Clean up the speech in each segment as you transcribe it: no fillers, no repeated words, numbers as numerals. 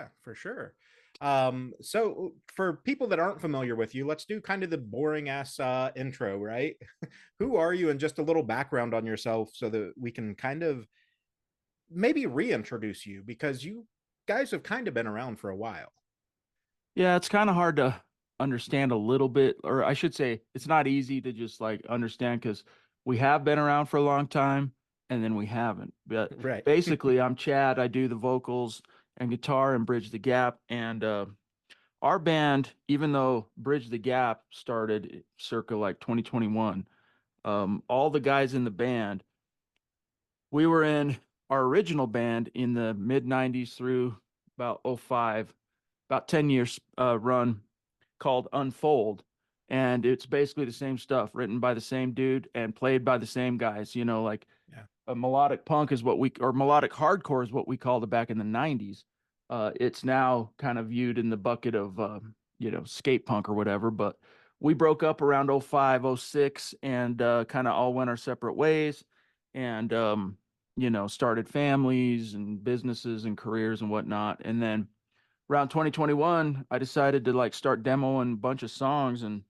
Yeah, for sure. So for people that aren't familiar with you, let's do kind of the boring ass intro, right? Who are you, and just a little background on yourself so that we can kind of maybe reintroduce you, because you guys have kind of been around for a while. Yeah, it's kind of hard to understand a little bit, or I should say, it's not easy to just like understand because we have been around for a long time and then we haven't. But Right. basically, I'm Chad. I do the vocals and guitar and Bridge the Gap. And our band, even though Bridge the Gap started circa like 2021, all the guys in the band, we were in our original band in the mid 90s through about '05, about 10 years run called Unfold. And it's basically the same stuff written by the same dude and played by the same guys. Like Yeah. a melodic punk is what we, or melodic hardcore is what we called it back in the 90s. It's now kind of viewed in the bucket of, skate punk or whatever. But we broke up around '05, '06 and kind of all went our separate ways and, started families and businesses and careers and whatnot. And then around 2021, I decided to like start demoing a bunch of songs, and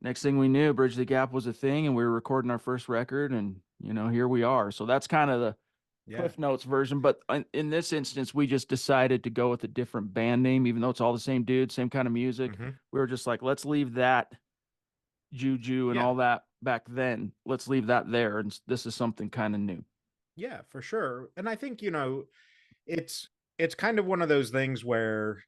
next thing we knew, Bridge the Gap was a thing, and we were recording our first record, and here we are. So that's kind of the Yeah. Cliff Notes version. But in this instance, we just decided to go with a different band name, even though it's all the same dude, same kind of music. Hmm. We were just like, let's leave that juju and Yeah. all that back then. Let's leave that there, and this is something kind of new. Yeah, for sure. And I think, it's it's kind of one of those things where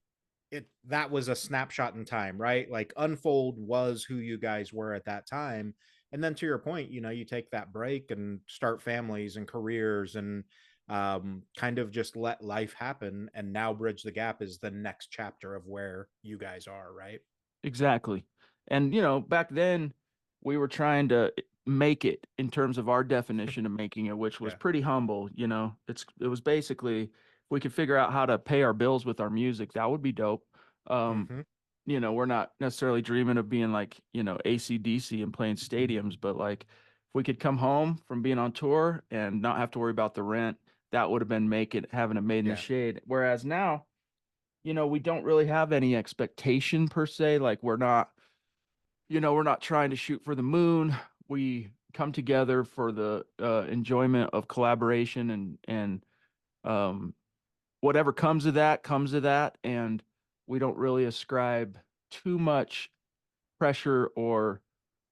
that was a snapshot in time, right? Like Unfold was who you guys were at that time. And then to your point, you take that break and start families and careers, and kind of just let life happen. And now Bridge the Gap is the next chapter of where you guys are, right? Exactly. And, back then we were trying to make it in terms of our definition of making it, which was Yeah. pretty humble. It was basically if we could figure out how to pay our bills with our music, that would be dope. Um, Hmm. we're not necessarily dreaming of being like, AC/DC and playing stadiums, but like if we could come home from being on tour and not have to worry about the rent, that would have been make it having a made in the Yeah. shade. Whereas now, we don't really have any expectation per se. Like we're not trying to shoot for the moon. We come together for the enjoyment of collaboration and um, whatever comes of that. And we don't really ascribe too much pressure or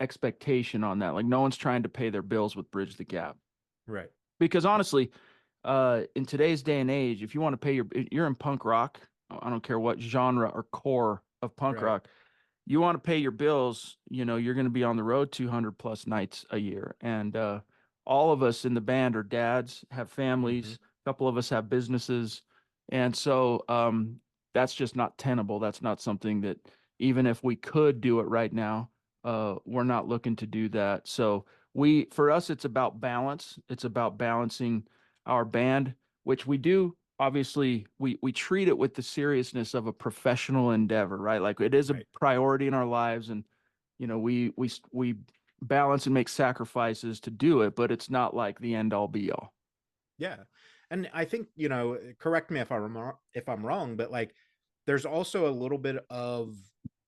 expectation on that. Like no one's trying to pay their bills with Bridge the Gap. Right. Because honestly, in today's day and age, if you want to pay you're in punk rock, I don't care what genre or core of punk Right. rock, you want to pay your bills, you're going to be on the road 200 plus nights a year. And all of us in the band are dads, have Hmm. families, a couple of us have businesses. And so that's just not tenable. That's not something that, even if we could do it right now, we're not looking to do that. So for us, it's about balance. It's about balancing our band, which we do. Obviously, we treat it with the seriousness of a professional endeavor, right? Like it is a Right. priority in our lives, and we balance and make sacrifices to do it, but it's not like the end all be all. Yeah. And I think, correct me if I'm wrong, but like there's also a little bit of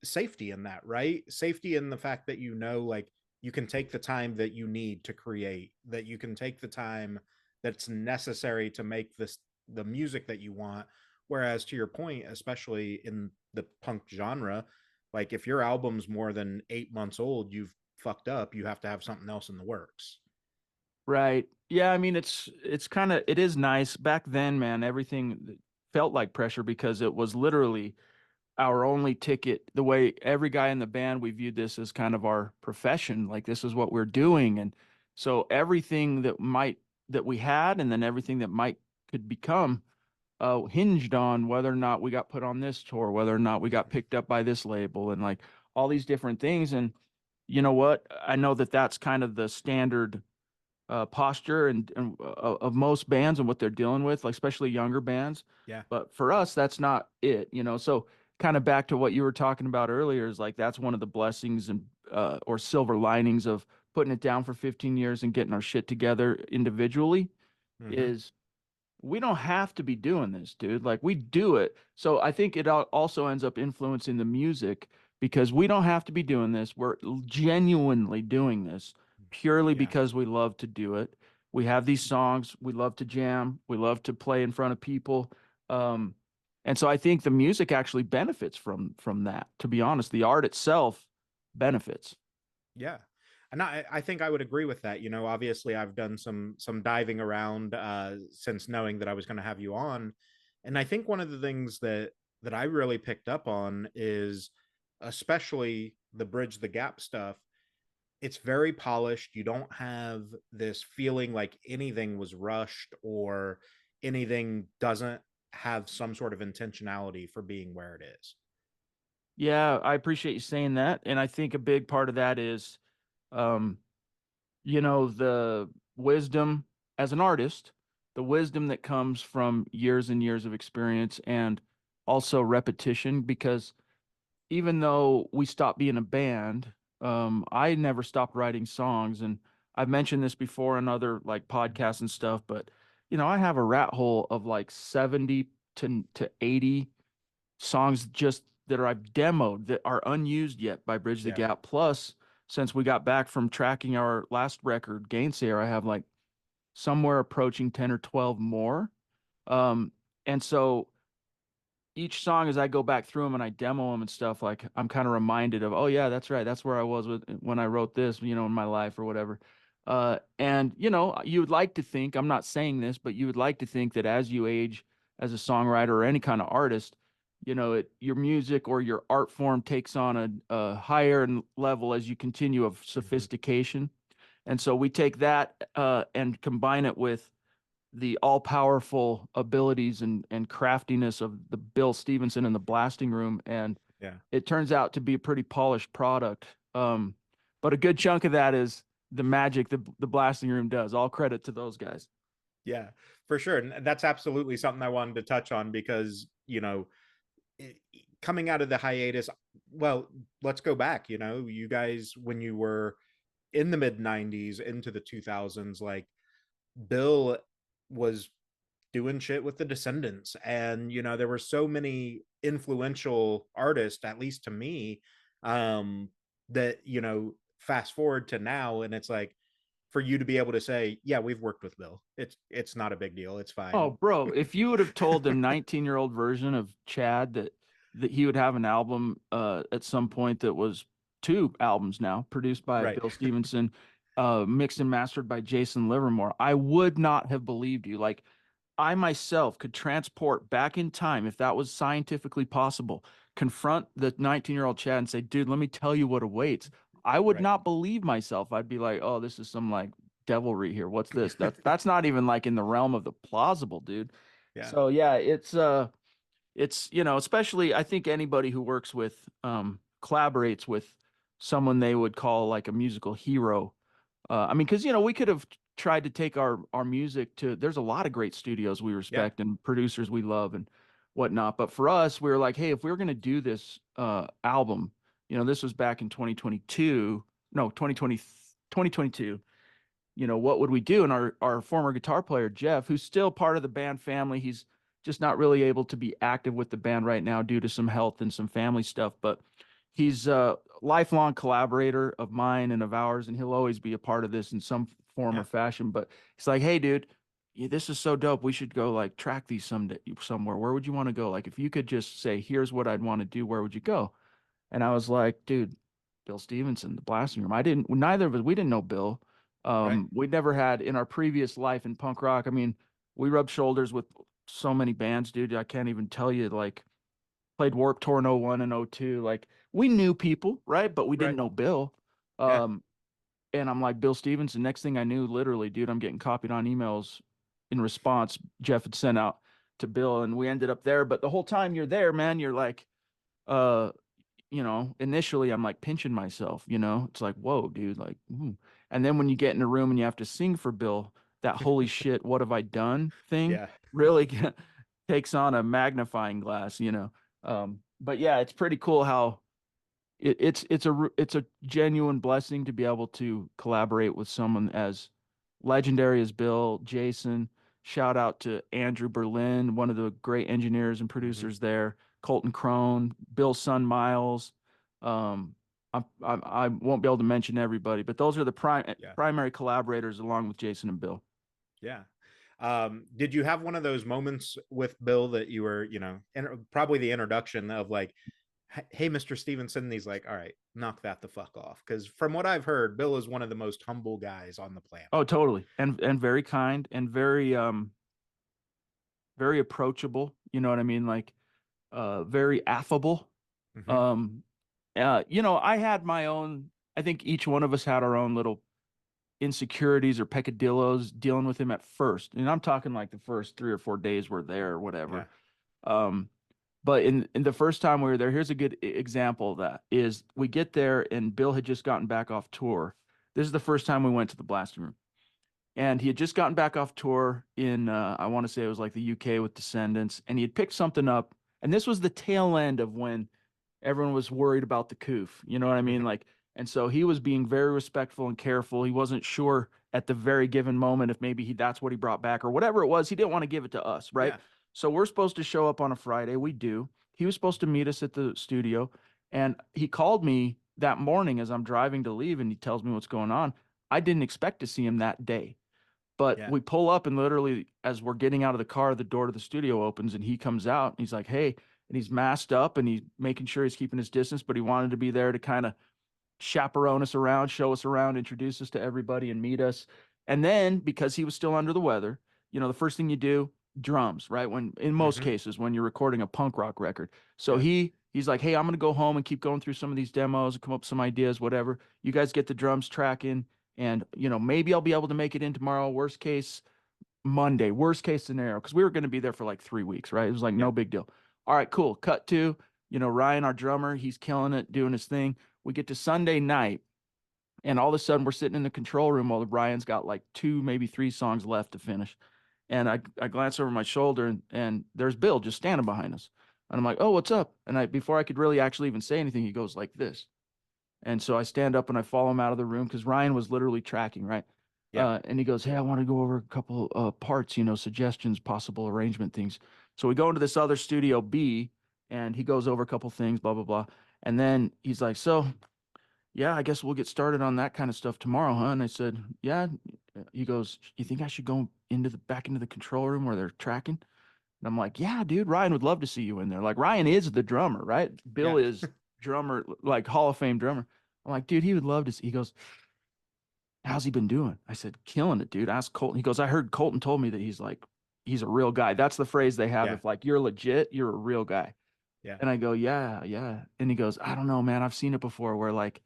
safety in that, right? Safety in the fact that, like you can take the time that you need to create, that you can take the time that's necessary to make the music that you want. Whereas to your point, especially in the punk genre, like if your album's more than 8 months old, you've fucked up. You have to have something else in the works. Right. Yeah, I mean it's kind of, it is nice. Back then, man, everything felt like pressure because it was literally our only ticket. The way every guy in the band, we viewed this as kind of our profession, like this is what we're doing. And so everything that we had and then everything that might could become hinged on whether or not we got put on this tour, whether or not we got Mhm. picked up by this label, and like all these different things. And you know what? I know that that's kind of the standard posture and of most bands and what they're dealing with, like especially younger bands. Yeah. But for us, that's not it. So kind of back to what you were talking about earlier is like that's one of the blessings and or silver linings of putting it down for 15 years and getting our shit together individually Hmm. is we don't have to be doing this, dude. Like we do it. So I think it also ends up influencing the music because we don't have to be doing this. We're genuinely doing this purely Yeah. because we love to do it. We have these songs, we love to jam, we love to play in front of people. Um, and so I think the music actually benefits from that. To be honest, the art itself benefits. Yeah. And I think I would agree with that. You know, obviously I've done some diving around since knowing that I was going to have you on. And I think one of the things that I really picked up on is especially the bridge the gap stuff. It's very polished. You don't have this feeling like anything was rushed or anything doesn't have some sort of intentionality for being where it is. Yeah, I appreciate you saying that. And I think a big part of that is um, the wisdom as an artist, the wisdom that comes from years and years of experience and also repetition. Because even though we stopped being a band, I never stopped writing songs. And I've mentioned this before in other like podcasts and stuff, but I have a rat hole of like 70 to 80 songs just that are I've demoed that are unused yet by Bridge the Yeah. Gap. Plus, since we got back from tracking our last record, Gainsayer, I have like somewhere approaching 10 or 12 more. Um, and so each song as I go back through them and I demo them and stuff, like I'm kind of reminded of, oh yeah, that's right. That's where I was when I wrote this, in my life or whatever. And you would like to think, I'm not saying this, but you would like to think that as you age as a songwriter or any kind of artist, your music or your art form takes on a higher level as you continue of Mhm. sophistication. And so we take that and combine it with the all-powerful abilities and craftiness of the Bill Stevenson in the blasting room, and Yeah. it turns out to be a pretty polished product. But a good chunk of that is the magic the blasting room does. All credit to those guys. Yeah, for sure. And that's absolutely something I wanted to touch on because, coming out of the hiatus, well, let's go back, you guys, when you were in the mid 90s into the 2000s, like Bill was doing shit with the Descendants. And, there were so many influential artists, at least to me, that, fast forward to now and it's like, for you to be able to say, yeah, we've worked with Bill. It's not a big deal. It's Oh, fine. bro, if you would have told the 19-year-old version of Chad that he would have an album at some point that was two albums now, produced by Right. Bill Stevenson, mixed and mastered by Jason Livermore, I would not have believed you. Like I myself could transport back in time if that was scientifically possible, confront the 19-year-old Chad and say, dude, let me tell you what awaits. I would Right. not believe myself. I'd be like, oh, this is some like devilry here. What's this? That's not even like in the realm of the plausible, dude. Yeah. So yeah, it's especially I think anybody who works with collaborates with someone they would call like a musical hero. I mean, because we could have tried to take our music to. There's a lot of great studios we Yeah. respect and producers we love and whatnot. But for us, we were like, hey, if we are gonna do this album, this was back in 2022, no, 2020, 2022. What would we do? And our former guitar player, Jeff, who's still part of the band family, he's just not really able to be active with the band right now due to some health and some family stuff. But he's a lifelong collaborator of mine and of ours, and he'll always be a part of this in some form or Yeah. fashion. But he's like, hey, dude, this is so dope. We should go like track these somewhere. Where would you want to go? Like, if you could just say, here's what I'd want to do, where would you go? And I was like, dude, Bill Stevenson, the blasting room. Neither of us, we didn't know Bill. Right. We never had in our previous life in punk rock. I mean, we rubbed shoulders with so many bands, dude. I can't even tell you, like, played Warped Tour in '01 and '02. Like, we knew people, right? But we didn't Right. know Bill. Yeah. Um, and I'm like, Bill Stevenson. Next thing I knew, literally, dude, I'm getting copied on emails in response Jeff had sent out to Bill, and we ended up there. But the whole time you're there, man, you're like, uh, initially I'm like pinching myself, it's like, whoa, dude, like, ooh. And then when you get in a room and you have to sing for Bill, that holy shit, what have I done thing Yeah. really takes on a magnifying glass. But yeah, it's pretty cool how it's a genuine blessing to be able to collaborate with someone as legendary as Bill, Jason. Shout out to Andrew Berlin, one of the great engineers and Hmm. producers there. Colton Crone, Bill's son Miles. Um, I won't be able to mention everybody, but those are the Yeah. primary collaborators along with Jason and Bill. Yeah. Did you have one of those moments with Bill that you were, probably the introduction of like, hey, Mr. Stevenson? And he's like, all right, knock that the fuck off. Because from what I've heard, Bill is one of the most humble guys on the planet. Oh, totally. And very kind and very approachable. You know what I mean? Like very affable. Hmm. Um I had my own, I think each one of us had our own little insecurities or peccadillos dealing with him at first. And I'm talking like the first 3 or 4 days we're there or Yeah. whatever. Um, but in the first time we were there, here's a good example of that is we get there and Bill had just gotten back off tour. This is the first time we went to the blasting room. And he had just gotten back off tour in I want to say it was like the UK with Descendants, and he had picked something up. And this was the tail end of when everyone was worried about the coof. You know what I mean? Hmm. Like, and so he was being very respectful and careful. He wasn't sure at the very given moment if maybe that's what he brought back or whatever it was. He didn't want to give it to us, right? Yeah. So we're supposed to show up on a Friday. We do. He was supposed to meet us at the studio, and he called me that morning as I'm driving to leave, and he tells me what's going on. I didn't expect to see him that day. But Yeah. we pull up and literally, as we're getting out of the car, the door to the studio opens and he comes out and he's like, hey, and he's masked up and he's making sure he's keeping his distance, but he wanted to be there to kind of chaperone us around, show us around, introduce us to everybody and meet us. And then because he was still under the weather, the first thing you do, drums, right? When in most Hmm. cases, when you're recording a punk rock record. So Yeah. he's like, hey, I'm gonna go home and keep going through some of these demos and come up with some ideas, whatever. You guys get the drums tracking, and maybe I'll be able to make it in tomorrow. Worst case, Monday, worst case scenario, because we were going to be there for like 3 weeks, right? It was like Yeah. no big deal. All right, cool. Cut to, Ryan, our drummer, he's killing it, doing his thing. We get to Sunday night, and all of a sudden we're sitting in the control room while Ryan's got like two, maybe three songs left to finish. And I glance over my shoulder and there's Bill just standing behind us. And I'm like, oh, what's up? And before I could really actually even say anything, he goes like this. And so I stand up and I follow him out of the room because Ryan was literally tracking, right? Yeah. And he goes, hey, I want to go over a couple parts, suggestions, possible arrangement things. So we go into this other studio B and he goes over a couple things, blah, blah, blah. And then he's like, so, yeah, I guess we'll get started on that kind of stuff tomorrow, huh? And I said, yeah. He goes, you think I should go back into the control room where they're tracking? And I'm like, yeah, dude, Ryan would love to see you in there. Like Ryan is the drummer, right? Bill Yeah. is drummer, like Hall of Fame drummer. I'm like, dude, he would love to see. He goes, how's he been doing? I said, killing it, dude. Ask Colton. He goes, I heard Colton told me that he's a real guy. That's the phrase they have. Yeah. If like you're legit, you're a real guy. Yeah. And I go, yeah, yeah. And he goes, I don't know, man. I've seen it before where like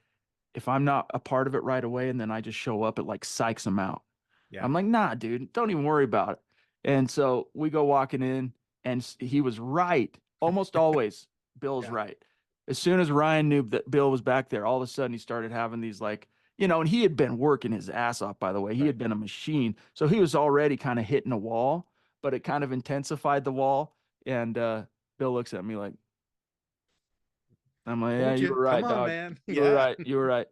if I'm not a part of it right away and then I just show up, it like psychs him out. Yeah. I'm like, nah, dude, don't even worry about it. And so we go walking in, and he was right. Almost always, Bill's Yeah. right. As soon as Ryan knew that Bill was back there, all of a sudden he started having these like, and he had been working his ass off, by the way. He Right. had been a machine. So he was already kind of hitting a wall, but it kind of intensified the wall. And Bill looks at me like, I'm like, yeah, Told you you. were Come right, on, dog. man. You were Yeah. right. You were right.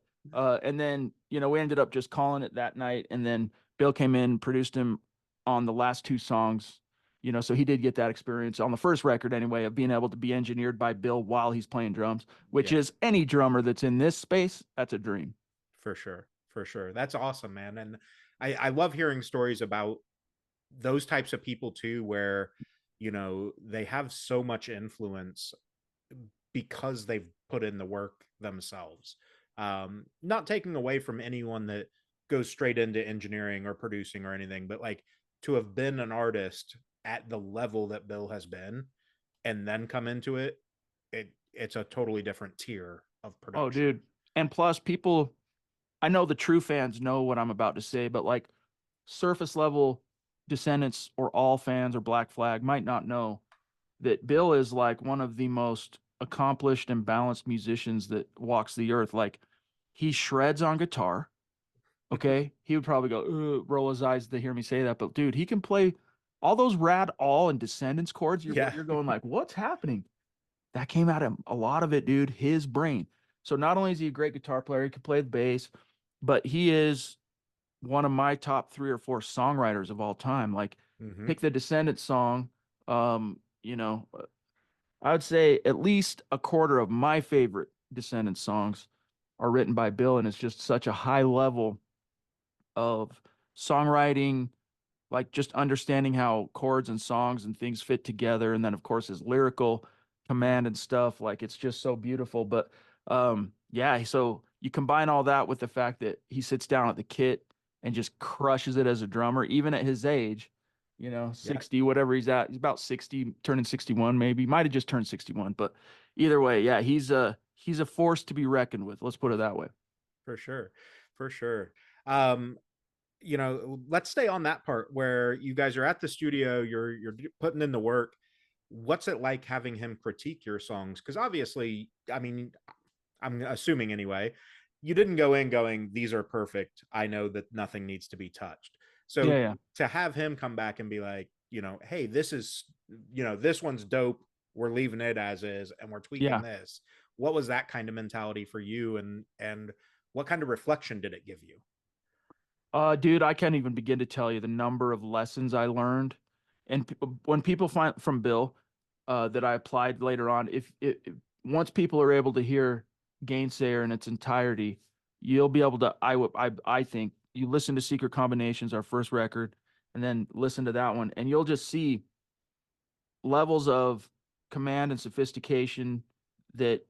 And then, we ended up just calling it that night. And then Bill came in, produced him on the last two songs, so he did get that experience on the first record anyway of being able to be engineered by Bill while he's playing drums, which Yeah. is any drummer that's in this space, that's a dream. For sure. For sure. That's awesome, man. And I love hearing stories about those types of people too, where, they have so much influence because they've put in the work themselves. Not taking away from anyone that goes straight into engineering or producing or anything, but like to have been an artist at the level that Bill has been and then come into it, it's a totally different tier of Oh, production. dude. And plus, people, I know the true fans know what I'm about to say, but like surface level Descendants or all fans or Black Flag might not know that Bill is like one of the most accomplished and balanced musicians that walks the earth. Like he shreds on guitar. Okay. He would probably go, roll his eyes to hear me say that. But dude, he can play all those rad all and Descendants chords. You're, Yeah. you're going like, what's happening? That came out of a lot of it, dude, his brain. So not only is he a great guitar player, he can play the bass, but he is one of my top 3 or 4 songwriters of all time. Like, Hmm. pick the Descendants song. You know, I would say at least a quarter of my favorite Descendants songs are written by Bill, and it's just such a high level of songwriting, like just understanding how chords and songs and things fit together. And then, of course, his lyrical command and stuff. Like, it's just so beautiful. But yeah, so you combine all that with the fact that he sits down at the kit and just crushes it as a drummer, even at his age, Yeah, 60, whatever he's at. He's about 60, turning 61, maybe. Might have just turned 61. But either way, yeah, he's a force to be reckoned with. Let's put it that way. for sure. For sure. Um, let's stay on that part where you guys are at the studio, you're putting in the work. What's it like having him critique your songs? Because obviously, I mean, I'm assuming anyway, you didn't go in going, these are perfect. I know that nothing needs to be touched. So Yeah, yeah, to have him come back and be like, hey, this is, this one's dope. We're leaving it as is and we're tweaking yeah. this. What was that kind of mentality for you, and what kind of reflection did it give you? Dude, I can't even begin to tell you the number of lessons I learned. And when people find from Bill, that I applied later on, if once people are able to hear Gainsayer in its entirety, you'll be able to. I think you listen to Secret Combinations, our first record, and then listen to that one, and you'll just see levels of command and sophistication that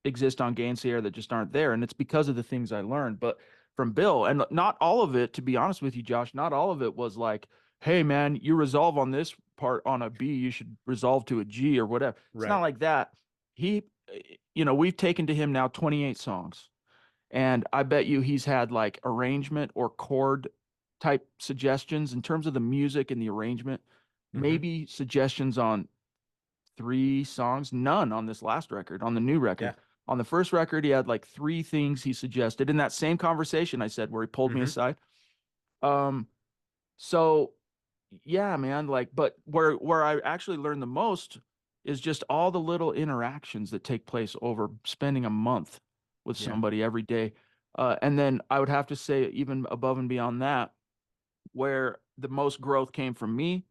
exist on Gainsayer that just aren't there. And it's because of the things I learned. But from Bill, and not all of it, to be honest with you, Josh, not all of it was like, hey, man, you resolve on this part on a B, you should resolve to a G or whatever. It's not Right. like that. He, we've taken to him now 28 songs. And I bet you he's had like arrangement or chord type suggestions in terms of the music and the arrangement, Mm-hmm. maybe suggestions on 3 songs, none on this last record, on the new Yeah. record. On the first record, he had like 3 things he suggested in that same conversation I said where he pulled me Mm-hmm. aside. Um, so yeah, man, like, but where I actually learned the most is just all the little interactions that take place over spending a month with Yeah. somebody every day. And then I would have to say, even above and beyond that, where the most growth came from me,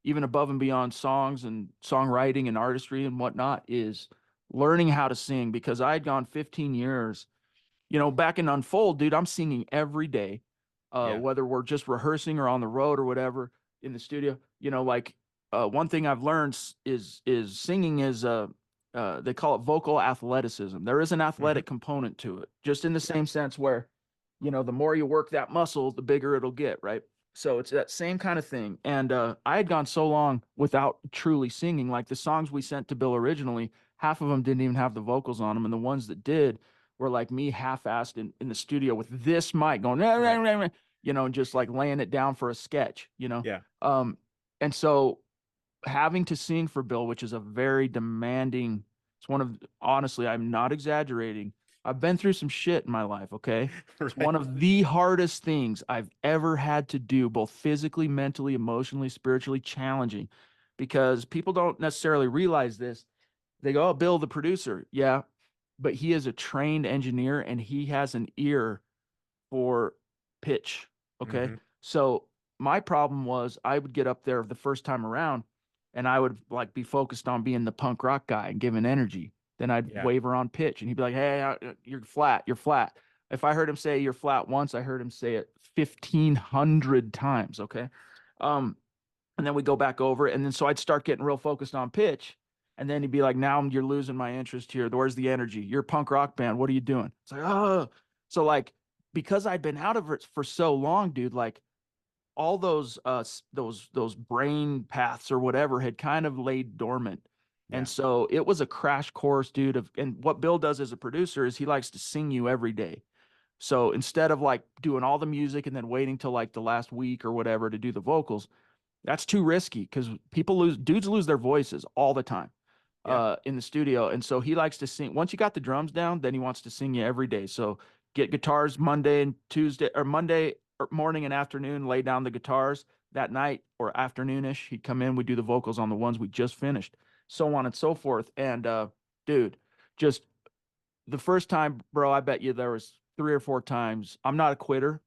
even above and beyond songs and songwriting and artistry and whatnot, is learning how to sing because I had gone 15 years, back in Unfold, dude, I'm singing every day, Yeah. whether we're just rehearsing or on the road or whatever in the studio. Like one thing I've learned is singing is they call it vocal athleticism. There is an Mm-hmm. athletic component to it, just in the Yeah. same sense where, the more you work that muscle, the bigger it'll get, right? So it's that same kind of thing. And I had gone so long without truly singing, like the songs we sent to Bill originally, half of them didn't even have the vocals on them, and the ones that did were like me half-assed in the studio with this mic going, "Rah, rah, Right. rah, rah," and just like laying it down for a sketch. Yeah. Um, and so having to sing for Bill, which is a very demanding, it's one of, honestly, I'm not exaggerating. I've been through some shit in my life, okay? It's one Right. of the hardest things I've ever had to do, both physically, mentally, emotionally, spiritually challenging, because people don't necessarily realize this. They go, "Oh, Bill, the producer." Yeah, but he is a trained engineer and he has an ear for pitch. Okay. Mm-hmm. So my problem was I would get up there the first time around and I would like be focused on being the punk rock guy and giving energy. Then I'd Yeah. waver on pitch and he'd be like, "Hey, you're flat. You're flat." If I heard him say you're flat once, I heard him say it 1,500 times. Okay. Um, and then we go back over it. And then so I'd start getting real focused on pitch. And then he'd be like, "Now you're losing my interest here. Where's the energy? You're a punk rock band. What are you doing?" It's like, oh. So like because I'd been out of it for so long, dude, like all those brain paths or whatever had kind of laid dormant. And Yeah. so it was a crash course, dude, of and what Bill does as a producer is he likes to sing you every day. So instead of like doing all the music and then waiting till like the last week or whatever to do the vocals, that's too risky because dudes lose their voices all the time Yeah. in the studio. And so he likes to sing. Once you got the drums down, then he wants to sing you every day. So get guitars Monday and Tuesday or Monday morning and afternoon, lay down the guitars that night or afternoonish. He'd come in, we do the vocals on the ones we just finished, so on and so forth. And dude, just the first time, bro, I bet you there was 3 or 4 times. I'm not a quitter,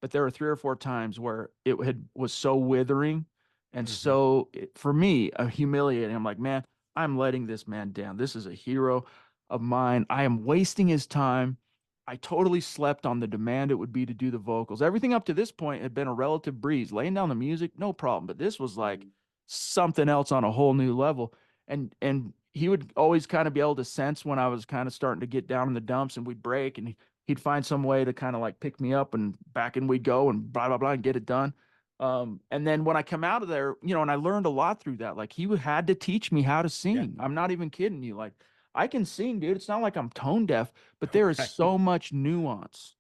but there were 3 or 4 times where was so withering and Hmm. so for me humiliating. I'm like, man, I'm letting this man down. This is a hero of mine. I am wasting his time. I totally slept on the demand it would be to do the vocals. Everything up to this point had been a relative breeze. Laying down the music, no problem. But this was like something else on a whole new level. And he would always kind of be able to sense when I was kind of starting to get down in the dumps, and we'd break, and he'd find some way to kind of like pick me up, and back in we'd go, and blah blah blah, and get it done. And then when I come out of there, and I learned a lot through that. Like he had to teach me how to Yeah. sing. I'm not even kidding you. Like I can sing, dude. It's not like I'm tone deaf, but there is Right. so much nuance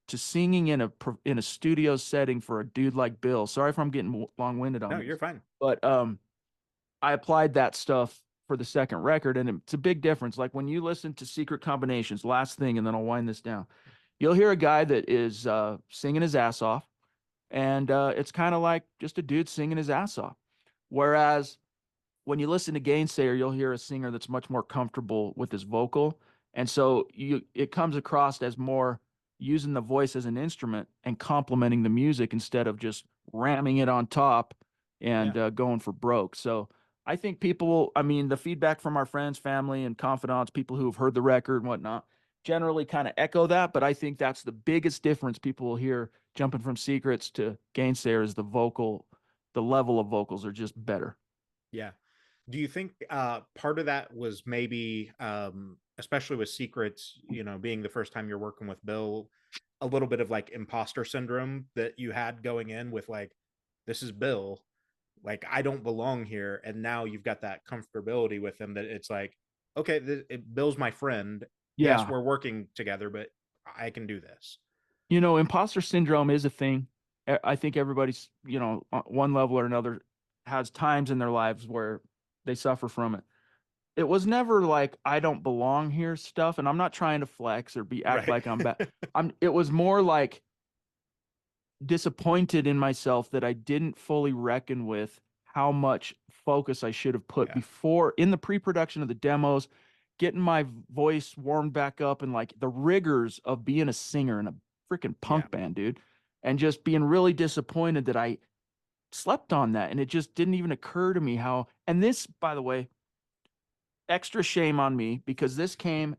to singing in a studio setting for a dude like Bill. Sorry if I'm getting long-winded No, on you're this, fine. but I applied that stuff for the second record, and it's a big difference. Like when you listen to Secret Combinations, last thing, and then I'll wind this down. You'll hear a guy that is singing his ass off, and it's kind of like just a dude singing his ass off. Whereas when you listen to Gainsayer, you'll hear a singer that's much more comfortable with his vocal, and so it comes across as more using the voice as an instrument and complementing the music instead of just ramming it on top and Yeah. going for broke. So I think I mean, the feedback from our friends, family, and confidants, people who have heard the record and whatnot, generally kind of echo that. But I think that's the biggest difference people will hear jumping from Secrets to Gainsayer is the level of vocals are just better. Yeah. Do you think part of that was maybe, especially with Secrets, being the first time you're working with Bill, a little bit of like imposter syndrome that you had going in with like, this is Bill, like I don't belong here, and now you've got that comfortability with him that it's like, okay, Bill's my friend. Yes, Yeah. we're working together, but I can do this. Imposter syndrome is a thing. I think everybody's, on one level or another has times in their lives where they suffer from it. It was never like I don't belong here stuff, and I'm not trying to flex or be act Right. like I'm bad. It was more like disappointed in myself that I didn't fully reckon with how much focus I should have put Yeah. before in the pre-production of the demos, getting my voice warmed back up and like the rigors of being a singer in a freaking Yeah. punk band, dude. And just being really disappointed that I slept on that. And it just didn't even occur to me how, and this, by the way, extra shame on me because this came.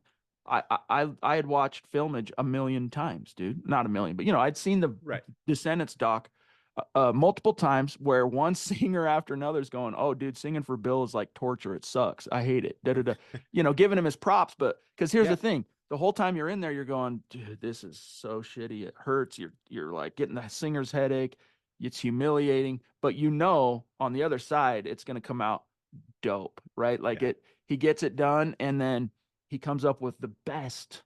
I had watched Filmage a million times, dude. Not a million, but I'd seen the Right. Descendants doc multiple times where one singer after another is going, "Oh, dude, singing for Bill is like torture. It sucks. I hate it." Da da da. Giving him his props, but because here's the Yeah. thing: the whole time you're in there, you're going, "Dude, this is so shitty. It hurts. You're like getting the singer's headache. It's humiliating." But on the other side, it's going to come out dope, right? Like Yeah. he gets it done, and then he comes up with the best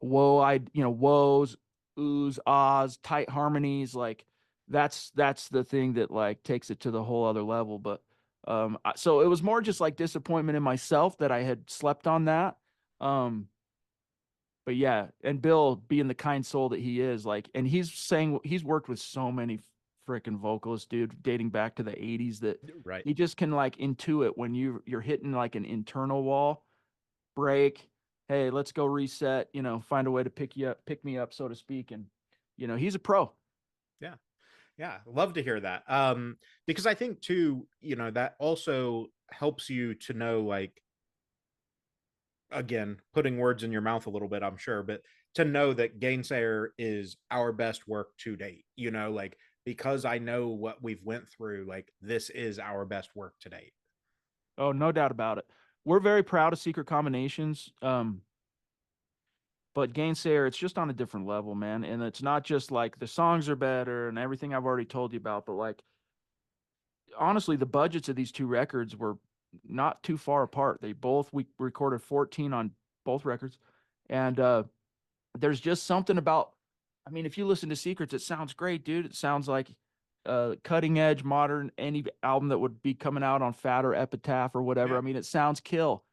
woes, oohs, ahs, tight harmonies. Like that's the thing that like takes it to the whole other level. But so it was more just like disappointment in myself that I had slept on that. Um, but yeah, and Bill being the kind soul that he is, like, and he's worked with so many freaking vocalists, dude, dating back to the 80s that Right. he just can like intuit when you're hitting like an internal wall, break, hey, let's go reset, find a way to pick me up, so to speak. And he's a pro. Yeah. Yeah, love to hear that. Because I think too, that also helps you to know, like, again, putting words in your mouth a little bit, I'm sure, but to know that Gainsayer is our best work to date, like, because I know what we've went through, like this is our best work to date. Oh, no doubt about it. We're very proud of Secret Combinations. But Gainsayer, it's just on a different level, man. And it's not just like the songs are better and everything I've already told you about, but like honestly, the budgets of these two records were not too far apart. We recorded 14 on both records. And there's just something about, I mean, if you listen to Secrets, it sounds great, dude. It sounds like cutting edge, modern, any album that would be coming out on Fat or Epitaph or whatever. Yeah. I mean, it sounds kill.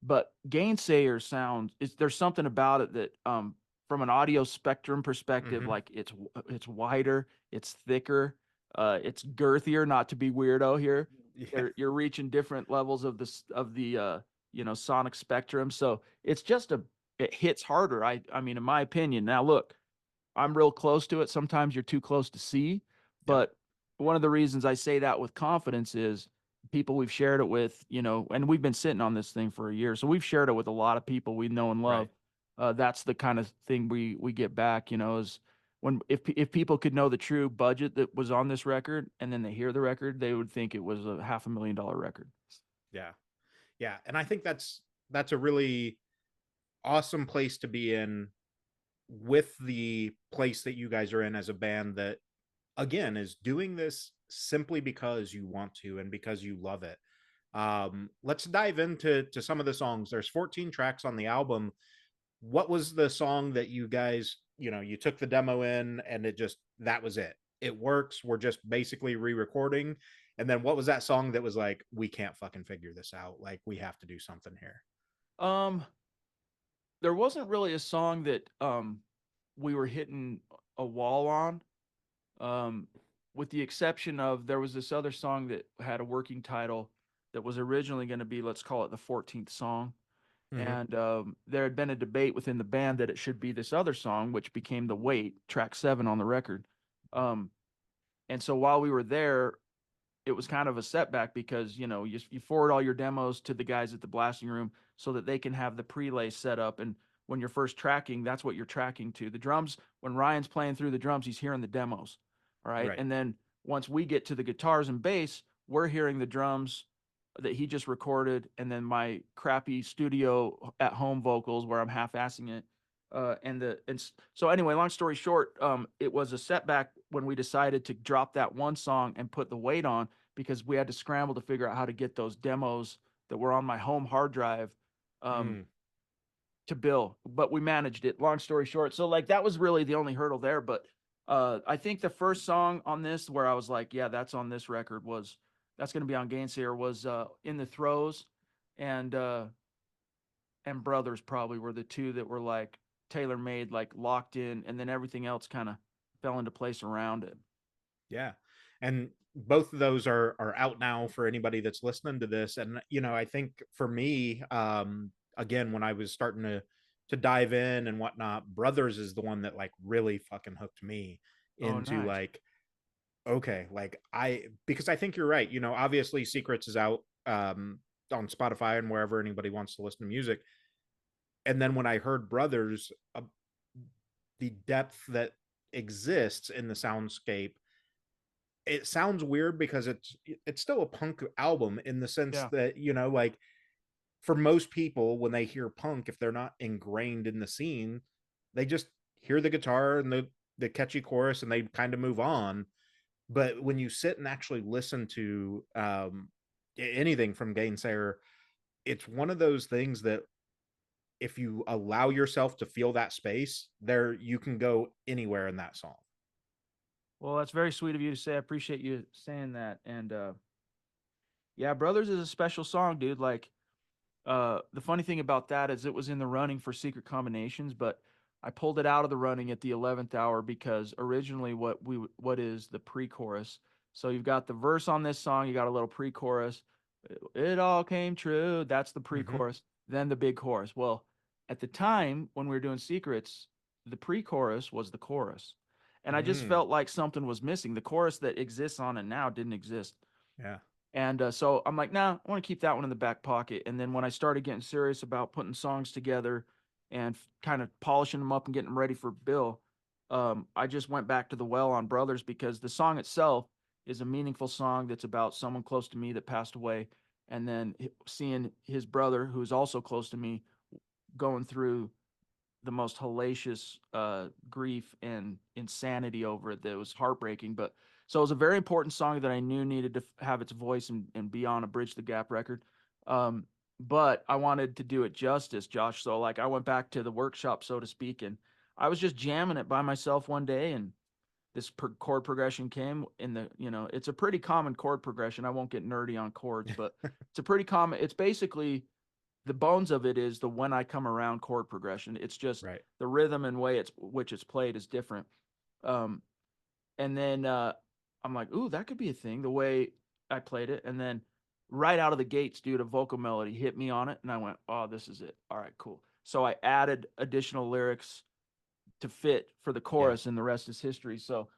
But Gainsayer there's something about it that from an audio spectrum perspective, Hmm. like it's wider, it's thicker, it's girthier, not to be weirdo here. Yeah. You're reaching different levels of the sonic spectrum. So it's just it hits harder. I mean, in my opinion. Now look, I'm real close to it. Sometimes you're too close to see. Yep. But one of the reasons I say that with confidence is people we've shared it with, and we've been sitting on this thing for a year. So we've shared it with a lot of people we know and Right. love. That's the kind of thing we get back, is when if people could know the true budget that was on this record and then they hear the record, they would think it was a $500,000 record. Yeah. Yeah. And I think that's a really awesome place to be in with the place that you guys are in as a band that again is doing this simply because you want to and because you love it. Let's dive into some of the songs. There's 14 tracks on the album. What was the song that you guys, you took the demo in and it just that was it? It works. We're just basically re-recording. And then what was that song that was like, we can't fucking figure this out? Like we have to do something here. Um, there wasn't really a song that we were hitting a wall on. Um, with the exception of there was this other song that had a working title that was originally going to be, let's call it the 14th song. Mm-hmm. And there had been a debate within the band that it should be this other song, which became The Wait, track 7 on the record. Um, and so while we were there, it was kind of a setback because you forward all your demos to the guys at the blasting room so that they can have the prelay set up. And when you're first tracking, that's what you're tracking to. The drums, when Ryan's playing through the drums, he's hearing the demos. All right. Right. And then once we get to the guitars and bass, we're hearing the drums that he just recorded, and then my crappy studio at home vocals where I'm half-assing it. So anyway, long story short, it was a setback when we decided to drop that one song and put The Weight on, because we had to scramble to figure out how to get those demos that were on my home hard drive um, Mm. to Bill. But we managed it. Long story short, so like that was really the only hurdle there. But I think the first song on this where I was like, yeah, that's on this record, was that's going to be on Gainsayer, was In the Throes, and Brothers probably were the two that were like tailor made, like locked in, and then everything else kind of fell into place around it. Yeah. And both of those are out now for anybody that's listening to this. And I think for me, again, when I was starting to dive in and whatnot, Brothers is the one that like really fucking hooked me Oh, into nice. like, okay, like because I think you're right. Obviously Secrets is out on Spotify and wherever anybody wants to listen to music. And then when I heard Brothers, the depth that exists in the soundscape, it sounds weird because it's still a punk album in the sense Yeah. that like for most people when they hear punk, if they're not ingrained in the scene, they just hear the guitar and the catchy chorus and they kind of move on. But when you sit and actually listen to anything from Gainsayer, it's one of those things that if you allow yourself to feel that space there, you can go anywhere in that song. Well, that's very sweet of you to say. I appreciate you saying that. And yeah, Brothers is a special song, dude. Like, the funny thing about that is it was in the running for Secret Combinations, but I pulled it out of the running at the 11th hour because originally what is the pre-chorus. So you've got the verse on this song, you got a little pre-chorus. It all came true. That's the Mm-hmm. pre-chorus. Then the big chorus. Well, at the time when we were doing Secrets, the pre-chorus was the chorus. And I just Mm. felt like something was missing. The chorus that exists on it now didn't exist. Yeah. And so I'm like, nah, I want to keep that one in the back pocket. And then when I started getting serious about putting songs together and kind of polishing them up and getting them ready for Bill, I just went back to the well on Brothers, because the song itself is a meaningful song that's about someone close to me that passed away. And then seeing his brother, who is also close to me, going through the most hellacious grief and insanity over it, that was heartbreaking. But so it was a very important song that I knew needed to have its voice and be on a Bridge the Gap record. Um, but I wanted to do it justice, Josh. So like I went back to the workshop, so to speak, and I was just jamming it by myself one day, and this chord progression came in the, it's a pretty common chord progression. I won't get nerdy on chords, but it's a pretty common, it's basically the bones of it is the When I Come Around chord progression. It's just Right. the rhythm and way which it's played is different. Um, and then I'm like, ooh, that could be a thing, the way I played it. And then right out of the gates, dude, a vocal melody hit me on it, and I went, oh, this is it. All right, cool. So I added additional lyrics to fit for the Yeah. chorus, and the rest is history. So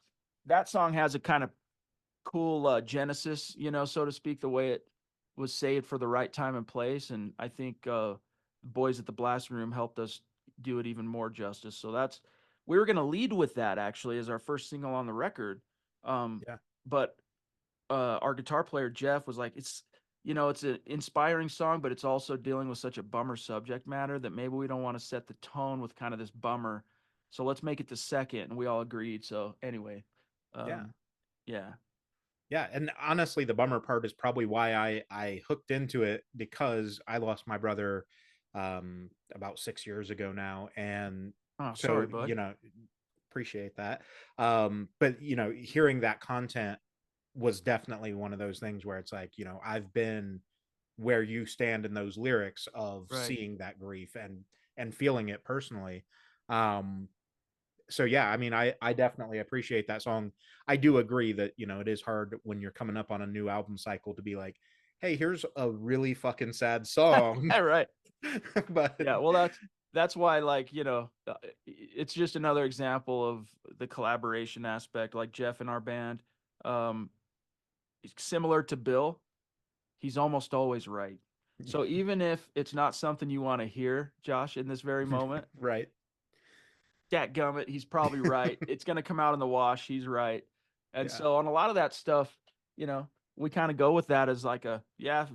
that song has a kind of cool genesis, so to speak, the way it was saved for the right time and place. And I think the boys at the Blasting Room helped us do it even more justice. So we were going to lead with that actually as our first single on the record. Yeah. But our guitar player Jeff was like, it's an inspiring song, but it's also dealing with such a bummer subject matter that maybe we don't want to set the tone with kind of this bummer. So let's make it the second. And we all agreed. So anyway, Yeah. yeah. Yeah, and honestly, the bummer part is probably why I hooked into it, because I lost my brother about 6 years ago now, and Oh, so sorry, bud. appreciate that. But hearing that content was definitely one of those things where it's like, I've been where you stand in those lyrics of Right. seeing that grief and feeling it personally. Um, so yeah, I mean, I definitely appreciate that song. I do agree that it is hard when you're coming up on a new album cycle to be like, hey, here's a really fucking sad song. Yeah, right. But Yeah, well, that's why, like, it's just another example of the collaboration aspect. Like Jeff in our band, um, similar to Bill, he's almost always right. So even if it's not something you want to hear, Josh, in this very moment, right. gummit, he's probably right. It's going to come out in the wash. He's right. And Yeah. so on a lot of that stuff, we kind of go with that as like yeah,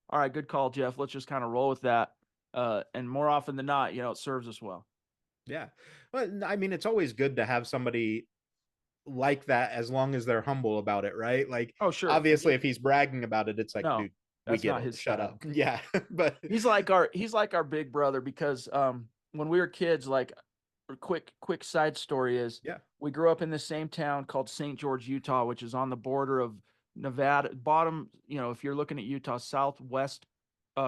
all right, good call, Jeff. Let's just kind of roll with that. And more often than not, it serves us well. Yeah. But I mean, it's always good to have somebody like that, as long as they're humble about it, right? Like, Oh, sure. And obviously, if he's bragging about it, it's like, no, dude, we that's get not it. his Shut style. up. Yeah. But He's like our big brother because when we were kids, like a quick side story is yeah. we grew up in the same town called St. George, Utah, which is on the border of Nevada, bottom, if you're looking at Utah, southwest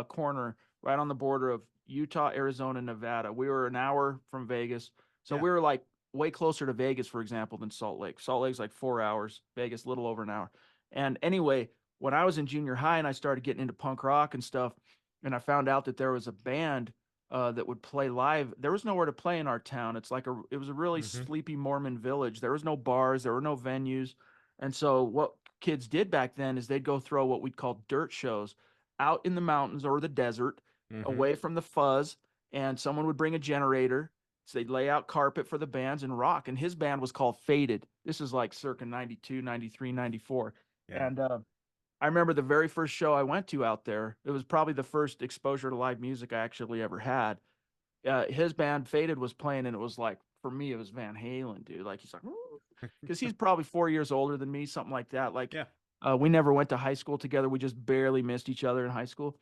corner, right on the border of Utah, Arizona, Nevada. We were an hour from Vegas. So Yeah. we were like way closer to Vegas, for example, than Salt Lake. Salt Lake's like 4 hours, Vegas, a little over an hour. And anyway, when I was in junior high and I started getting into punk rock and stuff, and I found out that there was a band that would play live. There was nowhere to play in our town. It was a really Hmm. sleepy Mormon village. There was no bars, there were no venues. And so what kids did back then is they'd go throw what we'd call dirt shows out in the mountains or the desert, Hmm. away from the fuzz, and someone would bring a generator. So they'd lay out carpet for the bands and rock. And his band was called Faded. This is like circa 92, 93, 94. Yeah. And I remember the very first show I went to out there. It was probably the first exposure to live music I actually ever had. His band Faded was playing, and it was like, for me, it was Van Halen, dude. Like, he's like, because he's probably 4 years older than me, something like that. Like, Yeah. we never went to high school together. We just barely missed each other in high school.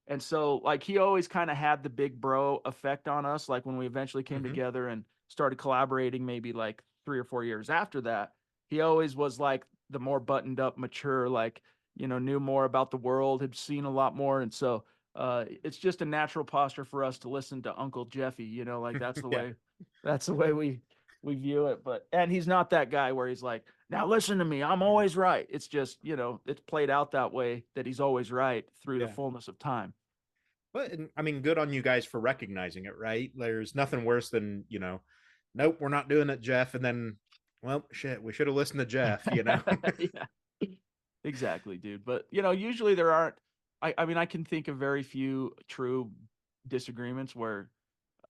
And so, like, he always kind of had the big bro effect on us. Like, when we eventually came Hmm. together and started collaborating, maybe like 3 or 4 years after that, he always was like the more buttoned up, mature, like, knew more about the world, had seen a lot more. And so, it's just a natural posture for us to listen to Uncle Jeffy, like Yeah. that's the way we view it. But, and he's not that guy where he's like, now listen to me, I'm always right. It's just, it's played out that way that he's always right through the Yeah. fullness of time. But I mean, good on you guys for recognizing it, right? There's nothing worse than, nope, we're not doing it, Jeff. And then, well, shit, we should have listened to Jeff. Yeah, exactly, dude. But, usually there aren't, I mean, I can think of very few true disagreements where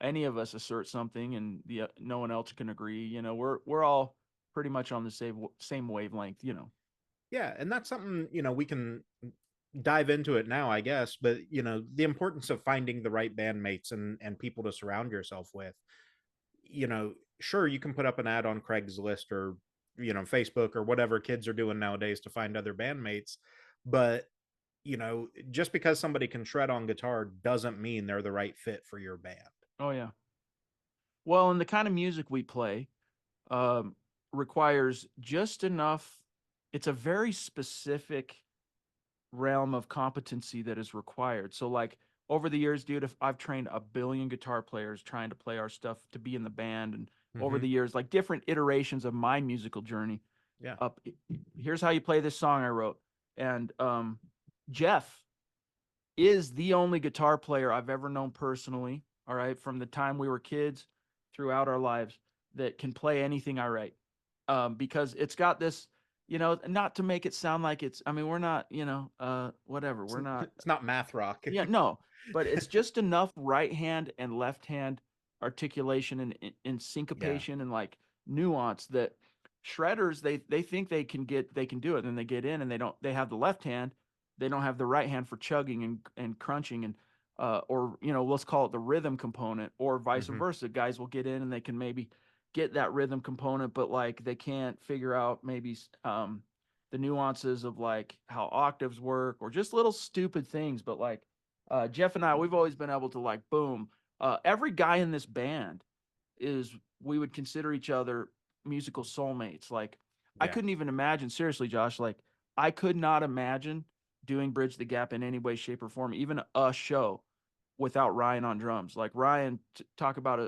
any of us assert something and no one else can agree. We're all pretty much on the same wavelength. Yeah. And that's something, we can dive into it now, I guess. But, the importance of finding the right bandmates and people to surround yourself with, sure, you can put up an ad on Craigslist or, Facebook or whatever kids are doing nowadays to find other bandmates. But, just because somebody can shred on guitar doesn't mean they're the right fit for your band. Oh yeah. Well, and the kind of music we play um, requires just enough. It's a very specific realm of competency that is required. So, like, over the years, dude, if I've trained a billion guitar players trying to play our stuff to be in the band, and over Hmm. the years, like different iterations of my musical journey. Yeah. Up, here's how you play this song I wrote, and Jeff is the only guitar player I've ever known personally. All right, from the time we were kids throughout our lives that can play anything I write, because it's got this, not to make it sound like it's. I mean, we're not, whatever. It's, We're not. it's not math rock. Yeah, no, but it's just enough right hand and left hand articulation and Yeah. syncopation and like nuance that shredders they think they can do it, and then they get in and they have the left hand, they don't have the right hand for chugging and crunching and or let's call it the rhythm component, or vice Hmm. versa. Guys will get in and they can maybe get that rhythm component, but like they can't figure out maybe the nuances of like how octaves work or just little stupid things. But like Jeff and I, we've always been able to like boom. Every guy in this band is we would consider each other musical soulmates. Like I Yeah. couldn't even imagine, seriously, Josh. Like I could not imagine doing Bridge the Gap in any way, shape, or form, even a show without Ryan on drums. Like Ryan, talk about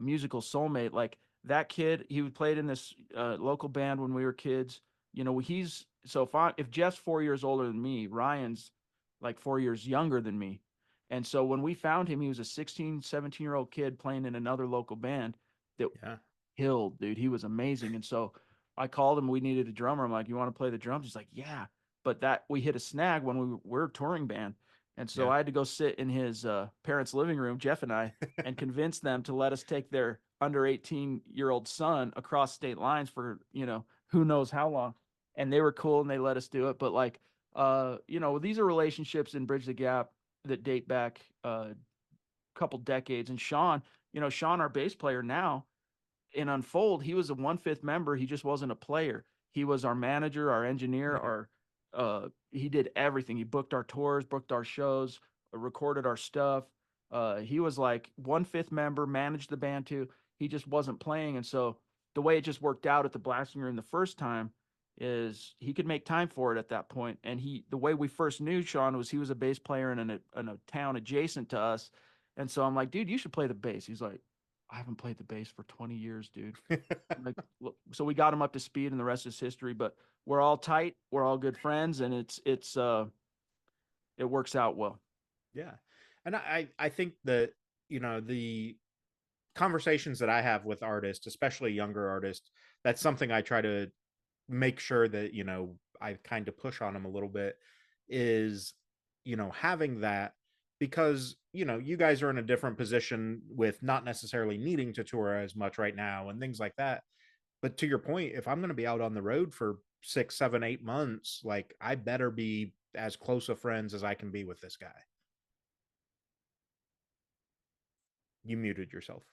musical soulmate. Like that kid, he played in this local band when we were kids. He's so if Jeff's 4 years older than me, Ryan's like 4 years younger than me. And so when we found him, he was a 16, 17-year-old kid playing in another local band that Yeah. killed, dude. He was amazing. And so I called him. We needed a drummer. I'm like, you want to play the drums? He's like, yeah. But that we hit a snag when we were a touring band. And so Yeah. I had to go sit in his parents' living room, Jeff and I, and convince them to let us take their under 18-year-old son across state lines for, who knows how long. And they were cool and they let us do it. But like, these are relationships in Bridge the Gap that date back a couple decades. And Sean, our bass player now, in Unfold, he was a 1/5 member. He just wasn't a player. He was our manager, our engineer, our he did everything. He booked our tours, booked our shows, recorded our stuff. He was like 1/5 member, managed the band too. He just wasn't playing, and so the way it just worked out at the blasting room the first time is he could make time for it at that point. And the way we first knew Sean was he was a bass player in a town adjacent to us, and so I'm like, dude, you should play the bass. He's like, I haven't played the bass for 20 years, dude. I'm like, look, so we got him up to speed, and the rest is history. But we're all tight, we're all good friends, and it works out well. Yeah. And I think that, the conversations that I have with artists, especially younger artists, that's something I try to make sure that, I kind of push on them a little bit is, having that, because, you guys are in a different position with not necessarily needing to tour as much right now and things like that. But to your point, if I'm going to be out on the road for 6, 7, 8 months, like I better be as close of friends as I can be with this guy. You muted yourself.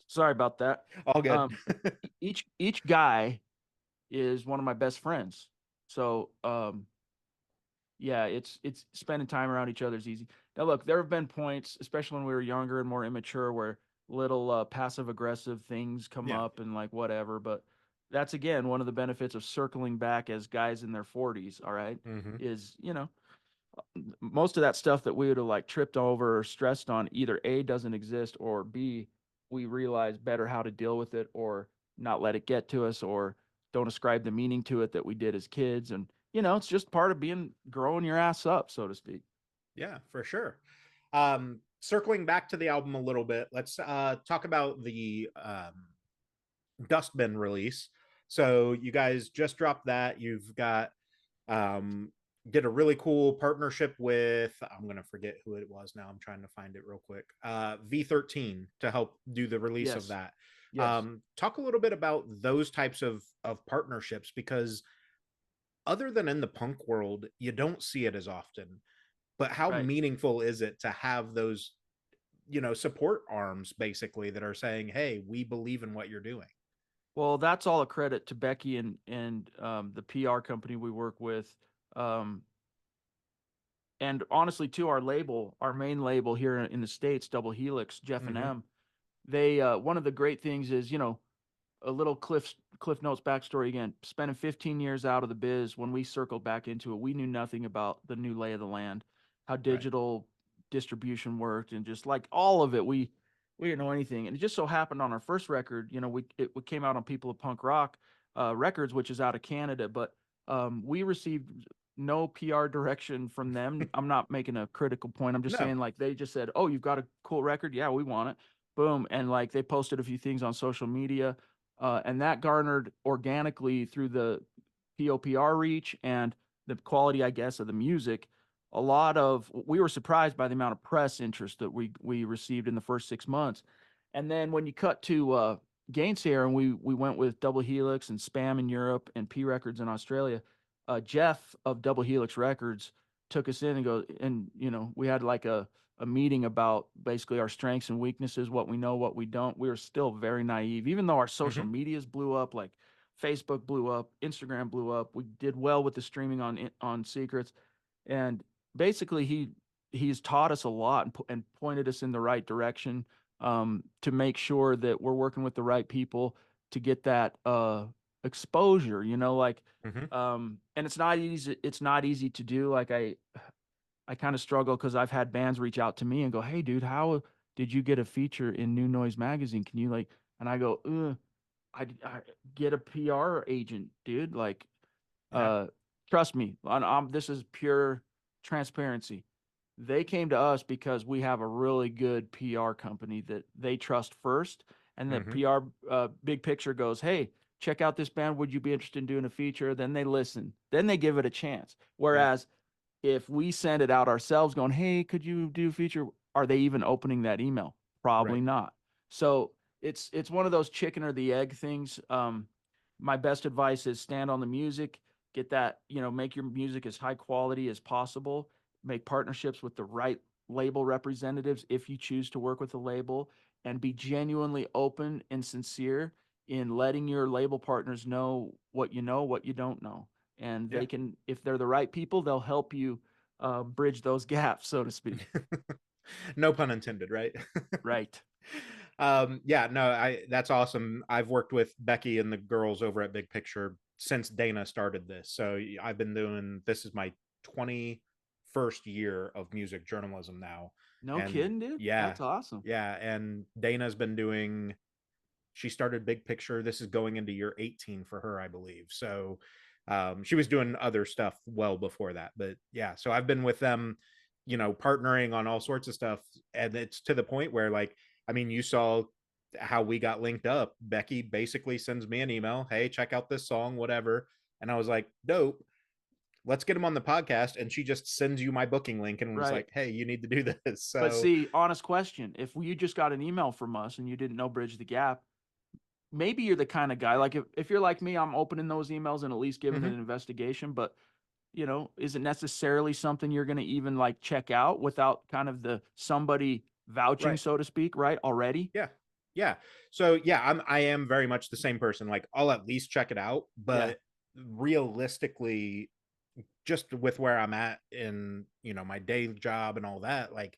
Sorry about that. All good. Um, each guy is one of my best friends. So yeah, it's spending time around each other's easy. Now look, there have been points, especially when we were younger and more immature, where little passive aggressive things come Yeah. up and like whatever. But that's again one of the benefits of circling back as guys in their 40s. All right, Hmm. is most of that stuff that we would have like tripped over or stressed on, either A, doesn't exist, or B, we realize better how to deal with it or not let it get to us, or don't ascribe the meaning to it that we did as kids. And it's just part of being growing your ass up, so to speak. Yeah, for sure. Circling back to the album a little bit, let's talk about the Dustbin release. So you guys just dropped that. You've got um did a really cool partnership with, I'm gonna forget who it was now. I'm trying to find it real quick. V13 to help do the release of Yes. that. Yes. Talk a little bit about those types of partnerships, because other than in the punk world, you don't see it as often. But how Right. meaningful is it to have those, support arms basically that are saying, hey, we believe in what you're doing? Well, that's all a credit to Becky and the PR company we work with. Um, and honestly, to our label, our main label here in the States, Double Helix, Jeff and Mm-hmm. M, they one of the great things is, a little Cliff Notes backstory again. Spending 15 years out of the biz, when we circled back into it, we knew nothing about the new lay of the land, how Right. digital distribution worked, and just like all of it, we didn't know anything. And it just so happened on our first record, we came out on People of Punk Rock Records, which is out of Canada, but we received no PR direction from them. I'm not making a critical point. I'm just No. saying like they just said, "Oh, you've got a cool record. Yeah, we want it." boom. And like they posted a few things on social media, and that garnered organically through the POPR reach and the quality, I guess, of the music. A lot of we were surprised by the amount of press interest that we received in the first 6 months. And then when you cut to Gainsayer, and we went with Double Helix and Spam in Europe and P Records in Australia. Jeff of Double Helix Records took us in and go, and we had like a meeting about basically our strengths and weaknesses, what we know, what we don't. We were still very naive, even though our social Hmm. medias blew up, like Facebook blew up, Instagram blew up. We did well with the streaming on Secrets, and basically he's taught us a lot and pointed us in the right direction, to make sure that we're working with the right people to get that exposure. Like, Hmm. and it's not easy. It's not easy to do. Like I kind of struggle because I've had bands reach out to me and go, "Hey, dude, how did you get a feature in New Noise magazine? Can you like?" And I go, I get a PR agent, dude. Like, Yeah. uh, trust me, this is pure transparency. They came to us because we have a really good PR company that they trust first, and that Hmm. PR big picture goes, "Hey, check out this band. Would you be interested in doing a feature?" Then they listen. Then they give it a chance. Yeah. Whereas if we send it out ourselves, going, "Hey, could you do a feature?" Are they even opening that email? Probably Right. not. So it's one of those chicken or the egg things. My best advice is stand on the music, get that, make your music as high quality as possible, make partnerships with the right label representatives if you choose to work with a label, and be genuinely open and sincere in letting your label partners know, what you don't know. And Yeah. they can, if they're the right people, they'll help you bridge those gaps, so to speak. No pun intended, right? Right. Yeah, no, I that's awesome. I've worked with Becky and the girls over at Big Picture since Dana started this. So I've been doing this is my 21st year of music journalism now. No And kidding, dude. yeah, That's awesome. yeah, and Dana's been doing she started Big Picture. This is going into year 18 for her, I believe. So she was doing other stuff well before that. But yeah, so I've been with them, partnering on all sorts of stuff. And it's to the point where, like, I mean, you saw how we got linked up. Becky basically sends me an email, hey, check out this song, whatever. And I was like, dope. Let's get him on the podcast. And she just sends you my booking link and was Right. like, hey, you need to do this. But So, see, honest question, if you just got an email from us and you didn't know Bridge the Gap, maybe you're the kind of guy, like if you're like me, I'm opening those emails and at least giving mhm, an investigation. But is it necessarily something you're going to even like check out without kind of the somebody vouching, right. so to speak, right? Already? Yeah. Yeah. So yeah, I am very much the same person. Like I'll at least check it out, Yeah. but realistically, just with where I'm at in, my day job and all that, like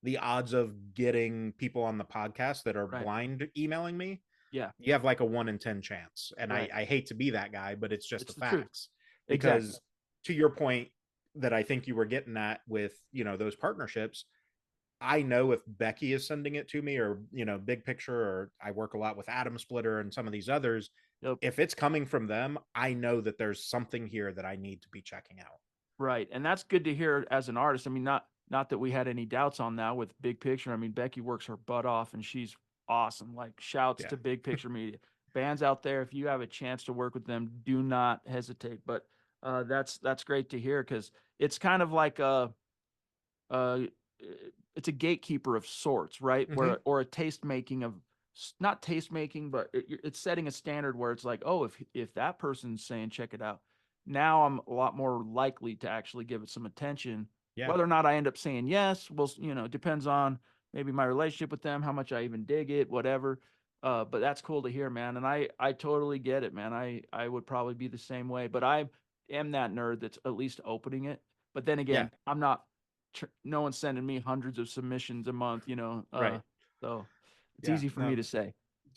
the odds of getting people on the podcast that are Right. blind emailing me, Yeah. you have like a 1 in 10 chance. And I, Right. I hate to be that guy, but it's just It's the the truth. facts. Exactly. Because to your point that I think you were getting at with, those partnerships, I know if Becky is sending it to me or, Big Picture, or I work a lot with Atom Splitter and some of these others, Yep. if it's coming from them, I know that there's something here that I need to be checking out. Right. And that's good to hear as an artist. I mean, not that we had any doubts on that with Big Picture. I mean, Becky works her butt off and she's awesome. Like shouts Yeah. to Big Picture Media. Bands out there, if you have a chance to work with them, do not hesitate. But that's great to hear because it's kind of like uh, it's a gatekeeper of sorts, right? Hmm. Where or a taste making of not taste making, but it's setting a standard where it's like, oh, if that person's saying check it out, now I'm a lot more likely to actually give it some attention. Yeah. Whether or not I end up saying yes, well, it depends on maybe my relationship with them, how much I even dig it, whatever. But that's cool to hear, man. And I totally get it, man. I would probably be the same way, but I am that nerd that's at least opening it. But then Yeah. again, I'm not no one's sending me hundreds of submissions a month, Right. so it's Yeah. easy for me No, to say.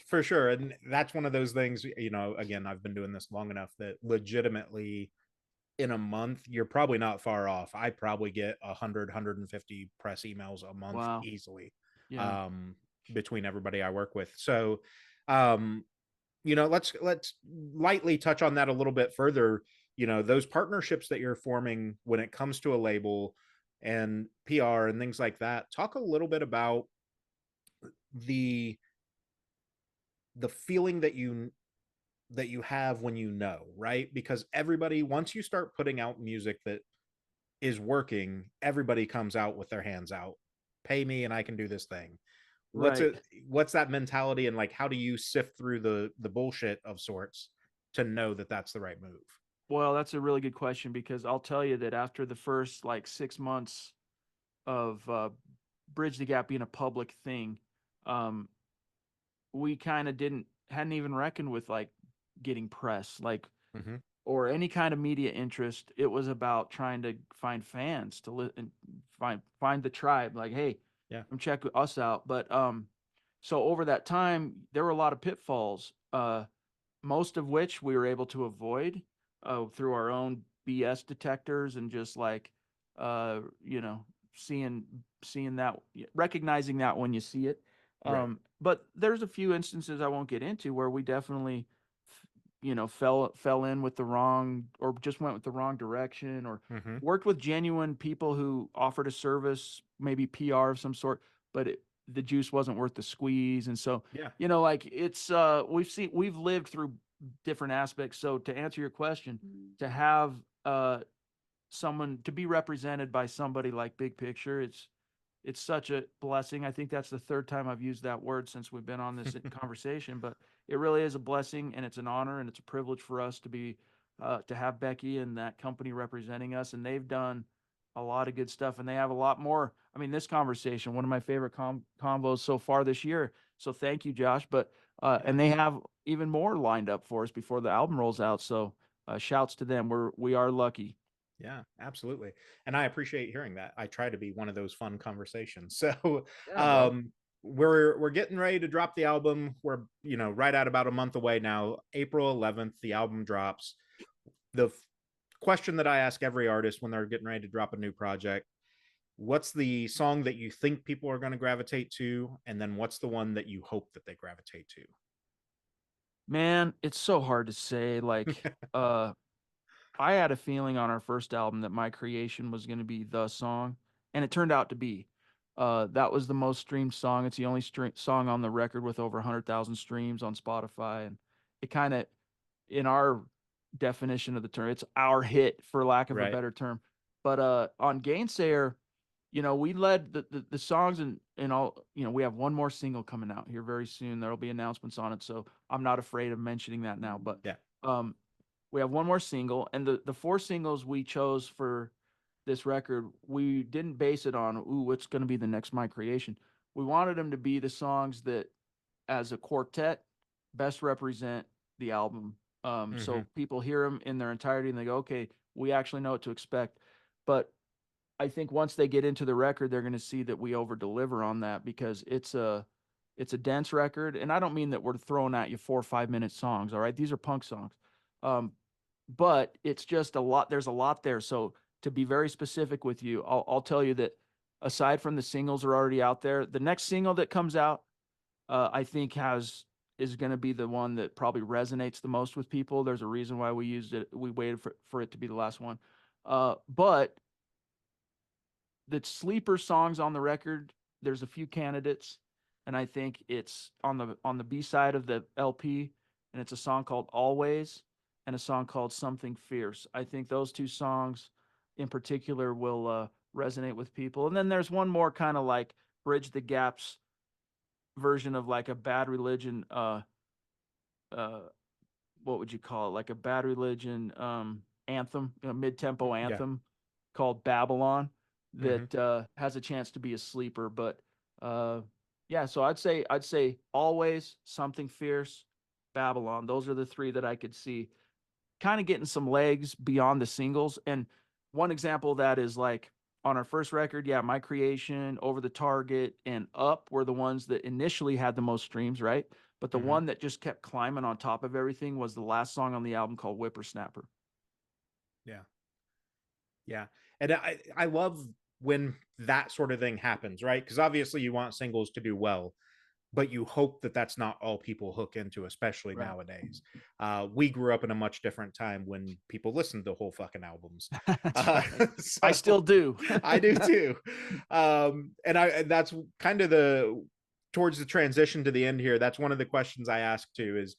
for sure. And that's one of those things, again, I've been doing this long enough that legitimately in a month, you're probably not far off. I probably get 150 press emails a month Wow. easily, Yeah. um, between everybody I work with. So, um, let's lightly touch on that a little bit further. Those partnerships that you're forming when it comes to a label and PR and things like that. Talk a little bit about the feeling that you have when you know, right? Because everybody, once you start putting out music that is working, everybody comes out with their hands out. Pay me and I can do this thing. What's Right. it what's that mentality, and like how do you sift through the bullshit of sorts to know that that's the right move? Well, that's a really good question because I'll tell you that after the first like 6 months of Bridge the Gap being a public thing, um, we kind of hadn't even reckoned with like getting press, like Mm-hmm. or any kind of media interest. It was about trying to find fans and find the tribe. Like, hey, Yeah. come check us out. But so over that time, there were a lot of pitfalls. Most of which we were able to avoid through our own BS detectors and just like you know seeing that, recognizing that when you see it. Right. But there's a few instances I won't get into where we definitely fell in with the wrong, or just went with the wrong direction, or Mm-hmm. worked with genuine people who offered a service, maybe PR of some sort, but the juice wasn't worth the squeeze. And so Yeah. like it's we've lived through different aspects. So to answer your question, to have someone to be represented by somebody like Big Picture, it's such a blessing. I think that's the third time I've used that word since we've been on this conversation, but it really is a blessing, and it's an honor and it's a privilege for us to be to have Becky and that company representing us. And they've done a lot of good stuff, and they have a lot more. I mean, this conversation, one of my favorite convos so far this year. So thank you, Josh. But Yeah. and they have even more lined up for us before the album rolls out. So shouts to them. We are lucky. Yeah, absolutely. And I appreciate hearing that. I try to be one of those fun conversations. So, Yeah, bud. um we're getting ready to drop the album. We're, right at about a month away now. April 11th, the album drops. The question that I ask every artist when they're getting ready to drop a new project, what's the song that you think people are going to gravitate to, and then what's the one that you hope that they gravitate Man, it's so hard to say. Like, to? I had a feeling on our first album that My Creation was going to be the song, and it turned out to be. That was the most streamed song. It's the only song on the record with over 100,000 streams on Spotify, and it kind of, in our definition of the term, it's our hit for lack of a Right. better term. But on Gainsayer, we led the songs, and all. We have one more single coming out here very soon. There'll be announcements on it, so I'm not afraid of mentioning that now. But Yeah. um, we have one more single, and the four singles we chose for this record, we didn't base it on what's going to be the next My Creation. We wanted them to be the songs that, as a quartet, best represent the album. Mm-hmm. So people hear them in their entirety and they go, okay, we actually know what to expect. But I think once they get into the record, they're going to see that we over deliver on that, because it's a dense record. And I don't mean that we're throwing at you 4 or 5 minute songs. All right. These are punk songs. Um, but it's just a lot. There's a lot there. So to be very specific with you, I'll tell you that aside from the singles are already out there, the next single that comes out, I think is going to be the one that probably resonates the most with people. There's a reason why we used it. We waited for it to be the last one. But the sleeper songs on the record, there's a few candidates, and I think it's on the B side of the LP, and it's a song called Always and a song called Something Fierce. I think those two songs in particular will resonate with people. And then there's one more kind of like bridge the gaps version of like a Bad Religion uh what would you call it? Like a Bad Religion anthem, mid-tempo Yeah. anthem called Babylon Mm-hmm. that has a chance to be a sleeper. But uh, yeah, so I'd say Always, Something Fierce, Babylon. Those are the three that I could see kind of getting some legs beyond the singles. And one example of that is like on our first record, yeah, My Creation, Over the Target, and Up were the ones that initially had the most streams, right? But the Mm-hmm. one that just kept climbing on top of everything was the last song on the album called Whippersnapper. Yeah. Yeah. And I love when that sort of thing happens, right? Because obviously you want singles to do well, but you hope that that's not all people hook into, especially Right. nowadays. We grew up in a much different time when people listened to whole fucking albums. That's right. I So still do. I do too. And that's kind of the towards the transition to the end here, that's one of the questions I ask too is,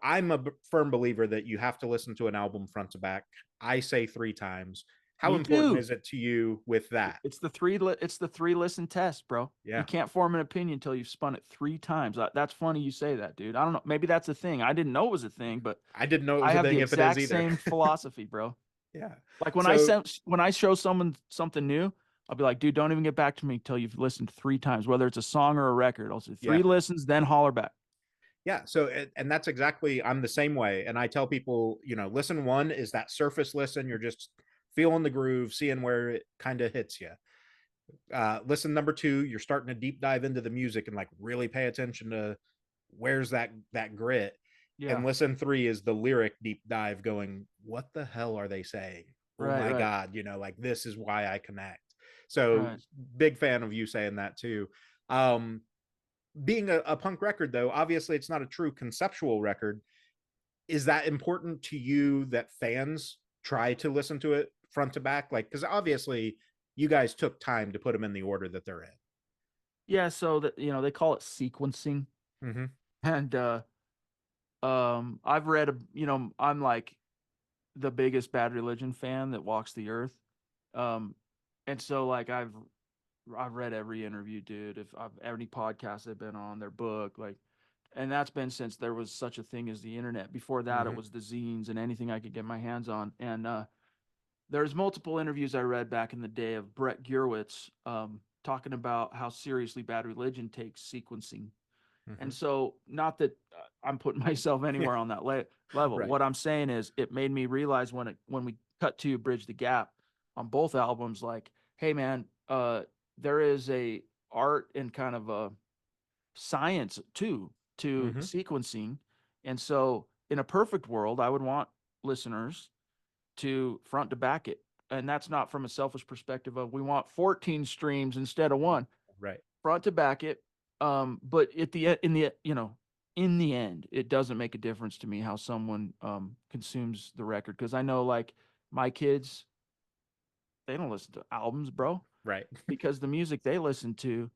I'm a firm believer that you have to listen to an album front to back. I say 3 times. How Me important too. is it to you with that? It's the three listen test, bro. You Yeah. can't form an opinion until you've spun it 3 times. That's funny you say that, dude. I don't know. Maybe that's a thing. I didn't know it was a thing, but I didn't know it I was a have the thing if it is exact either. same philosophy, bro. Yeah. Like So, when I show someone something new, I'll be like, dude, don't even get back to me until you've listened 3 times, whether it's a song or a record. I'll say yeah. 3 listens, then holler back. Yeah. So, and that's exactly, I'm the same way. And I tell people, listen one is that surface listen. You're just feeling the groove, seeing where it kind of hits you. Listen number two, you're starting to deep dive into the music and like really pay attention to where's that grit. And Yeah. listen three is the lyric deep dive, going, what the hell are they saying? Oh Right, my right, God, like this is why I connect. So right. big fan of you saying that too. Um, being a punk record, though, obviously it's not a true conceptual record. Is that important to you that fans try to listen to it front to back? Like, because obviously you guys took time to put them in the order that they're in. Yeah, so that they call it sequencing. Mm-hmm. And I've read I'm like the biggest Bad Religion fan that walks the earth. Um and so like I've read every interview, dude. If I've any podcast they've been on, their book, like, and that's been since there was such a thing as the internet. Before that, it Mm-hmm. was the zines and anything I could get my hands on. And there's multiple interviews I read back in the day of Brett Gurewitz talking about how seriously Bad Religion takes sequencing. Mm-hmm. And so, not that I'm putting myself Yeah. anywhere on that level. Right. What I'm saying is, it made me realize when we cut to Bridge the Gap on both albums, like, hey man, there is a art and kind of a science too to Mm-hmm. sequencing. And so, in a perfect world, I would want listeners to front to back it. And that's not from a selfish perspective of we want 14 streams instead of one. Right. Front to back it. But at the in the end, it doesn't make a difference to me how someone consumes the record, because I know like my kids, they don't listen to albums, bro, Right. because the music they listen to,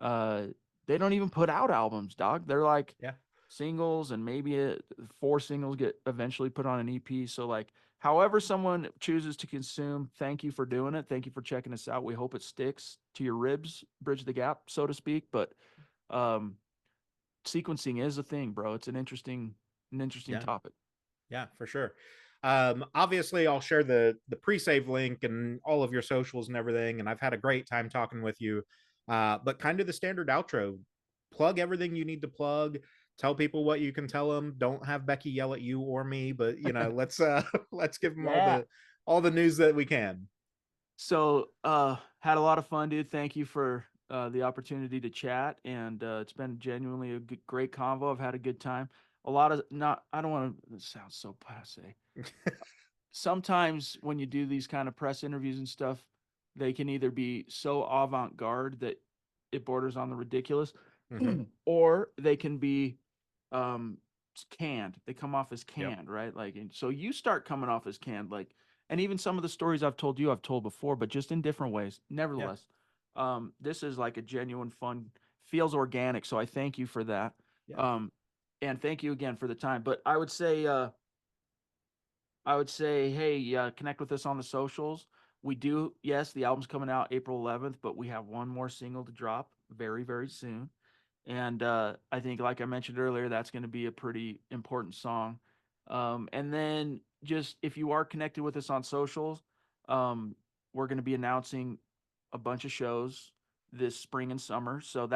uh, they don't even put out albums, dog. They're like Yeah. singles, and maybe 4 singles get eventually put on an EP. So like, however someone chooses to consume, thank you for doing it. Thank you for checking us out. We hope it sticks to your ribs, bridge the gap, so to speak. But um, sequencing is a thing, bro. It's an interesting Yeah. topic. Yeah, for sure. Obviously, I'll share the pre-save link and all of your socials and everything. And I've had a great time talking with you. But kind of the standard outro: plug everything you need to plug. Tell people what you can tell them. Don't have Becky yell at you or me, but let's let's give them Yeah. all the news that we can. So had a lot of fun, dude. Thank you for the opportunity to chat, and it's been genuinely a great convo. I've had a good time. A lot of not. I don't want to. It sounds so passe. Sometimes when you do these kind of press interviews and stuff, they can either be so avant-garde that it borders on the ridiculous, Mm-hmm. or they can be um canned. They come off as Yep. canned, right? Like, and so you start coming off as canned, like, and even some of the stories I've told you, I've told before, but just in different ways. Yeah. Nevertheless, this is like a genuine fun, feels organic. So I thank you for that. Yeah. Um, and thank you again for the time. But I would say, hey, connect with us on the socials. We do, yes, the album's coming out April 11th, but we have one more single to drop very, very soon. And I think, like I mentioned earlier, that's going to be a pretty important song. And then, just if you are connected with us on socials, um, we're going to be announcing a bunch of shows this spring and summer. So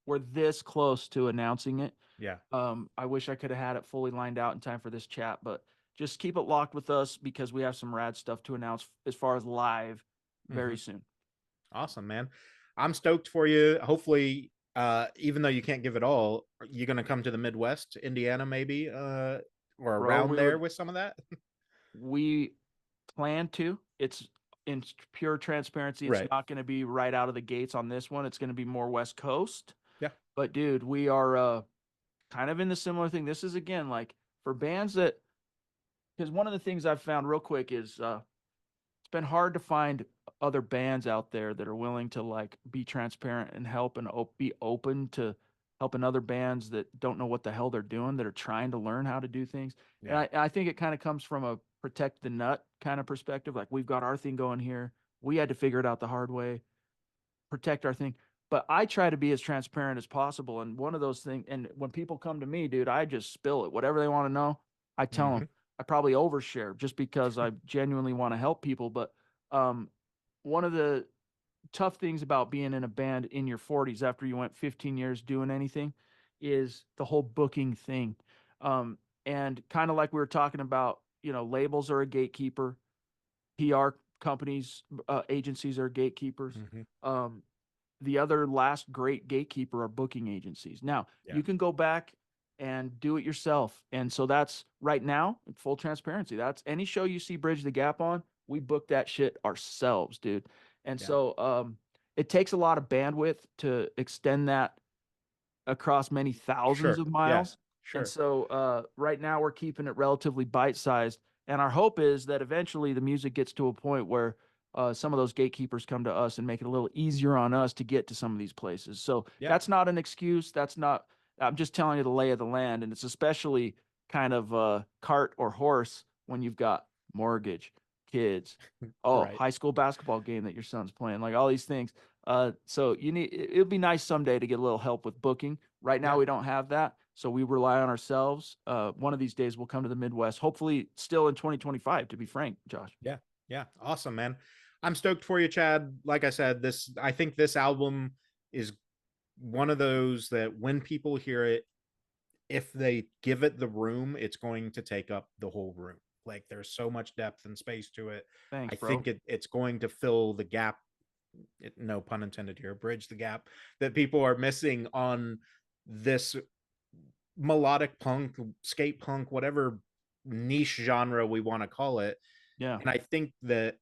we're this close to announcing it. Yeah. I wish I could have had it fully lined out in time for this chat, but just keep it locked with us because we have some rad stuff to announce as far as live Mm-hmm. very soon. Awesome, man. I'm stoked for you. Hopefully, even though you can't give it all, you're going to come to the Midwest, Indiana, maybe, or Bro, around there with some of that. we plan to. It's in pure transparency. It's Right. not going to be right out of the gates on this one. It's going to be more West Coast. Yeah. But dude, we are kind of in the similar thing. This is again like for bands that, because one of the things I've found real quick is it's been hard to find other bands out there that are willing to like be transparent and help and be open to helping other bands that don't know what the hell they're doing, that are trying to learn how to do things. And Yeah. I think it kind of comes from a protect the nut kind of perspective. Like, we've got our thing going here. We had to figure it out the hard way, protect our thing. But I try to be as transparent as possible. And one of those things, and when people come to me, dude, I just spill it. Whatever they want to know, I tell them. Hmm. I probably overshare just because I genuinely want to help people. But um, one of the tough things about being in a band in your 40s after you went 15 years doing anything is the whole booking thing. And kind of like we were talking about, labels are a gatekeeper, PR companies, agencies are gatekeepers. Hmm. The other last great gatekeeper are booking agencies. Now, Yeah. you can go back and do it yourself. And so that's right now, full transparency. That's any show you see Bridge the Gap on, we book that shit ourselves, dude. And Yeah. so it takes a lot of bandwidth to extend that across many thousands Sure. of Yeah. miles. And Sure. so right now we're keeping it relatively bite-sized. And our hope is that eventually the music gets to a point where some of those gatekeepers come to us and make it a little easier on us to get to some of these places. So Yeah. that's not an excuse. That's not, I'm just telling you the lay of the land. And it's especially kind of cart or horse when you've got mortgage, kids, Right. high school basketball game that your son's playing, like all these things. So it'll be nice someday to get a little help with booking. Right now Yeah. we don't have that, so we rely on ourselves. One of these days we'll come to the Midwest, hopefully still in 2025, to be frank, Josh. Yeah. Yeah. Awesome, man. I'm stoked for you, Chad. Like I said, I think this album is one of those that when people hear it, if they give it the room, it's going to take up the whole room. Like, there's so much depth and space to it. Thanks, I bro. think it's going to fill the gap, no pun intended here, bridge the gap that people are missing on this melodic punk, skate punk, whatever niche genre we want to call it. Yeah, And I think that,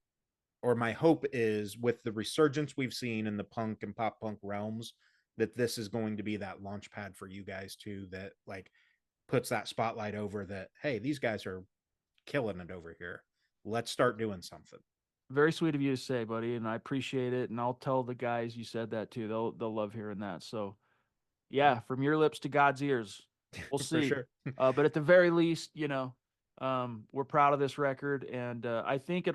or my hope is, with the resurgence we've seen in the punk and pop punk realms, that this is going to be that launch pad for you guys too, that like puts that spotlight over that, hey, these guys are killing it over here. Let's start doing something. very sweet of you to say, buddy, and I appreciate it. And I'll tell the guys you said that too. They'll love hearing that. So yeah, from your lips to God's ears. We'll For see. sure. But at the very least, we're proud of this record, and I think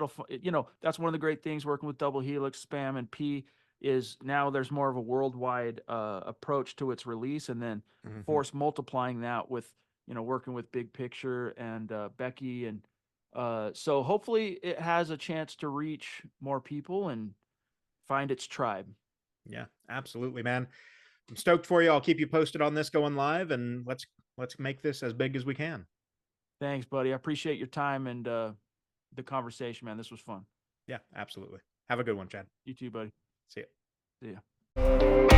that's one of the great things working with Double Helix, Spam, and P is now there's more of a worldwide approach to its release, and then Mm-hmm. force multiplying that with working with Big Picture and Becky, and so hopefully it has a chance to reach more people and find its tribe. Yeah, absolutely, man. I'm stoked for you. I'll keep you posted on this going live, and let's make this as big as we can. Thanks, buddy. I appreciate your time and the conversation, man. This was fun. Yeah, absolutely. Have a good one, Chad. You too, buddy. See ya. See ya.